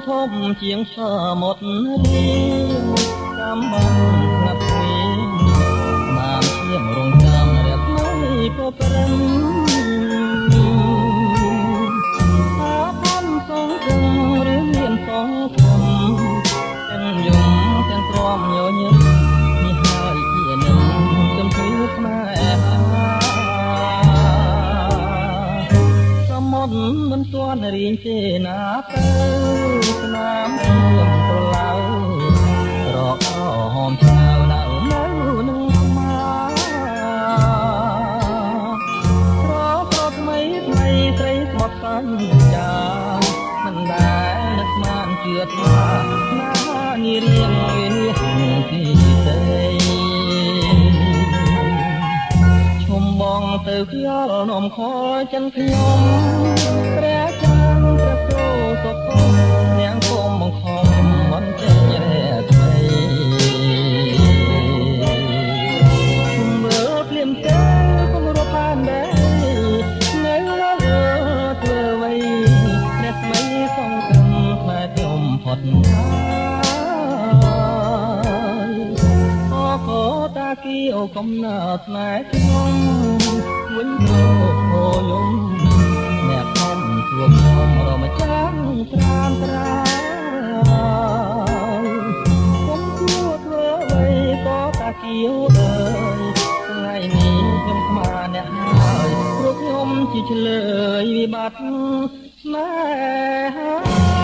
ធំជាងសមុទ្ររៀងតាមបានស្ងាត់ស្ងៀមបានឈាមរងចាំរះថ្មីក៏ព្រឹមថាផំសងគំឬមានសងគំទាំងយំទាំងទ្រាំញញឹមនេះហើយជានឹងចំគឺស្នេហាសមុទ្រមិនទាន់រៀងទេណាទៅស្នាមខ្ញុំប្រឡៅរកហមឆ្ងាវនៅនឹងស្មារកថ្មីថ្មីស្រីស្បត់សាញ់ចាមិនដែលនឹកស្មានជឿថាណានារៀងវិនិច្ឆ័យទីទេឈុំបងទៅខ្យល់នំខចិនខ្ញុំព្រះចានព្រះគ្រូសុខនាងគុំបង្ខំមិនចេញរះថ្មីគុំមើលភ្លាមទៅគុំរត់បានដែរនៅលើធ្វើអ្វីអ្នកស្មីសងគ្រឹមផ្លែខ្ញុំផុតហើយអកតាគីអូកំណើស្នេហ៍ខ្ញុំវិញទៅអូយំអ្នកខំជួបខ្ញុំរមចាំត្រានត្រាគុំគួរធ្វើអ្វីក៏តាគីអូអើយថ្ងៃនេះខ្ញុំស្មានអ្នកហើយព្រោះខ្ញុំជាឆ្លើយវិបត្តិស្នេហា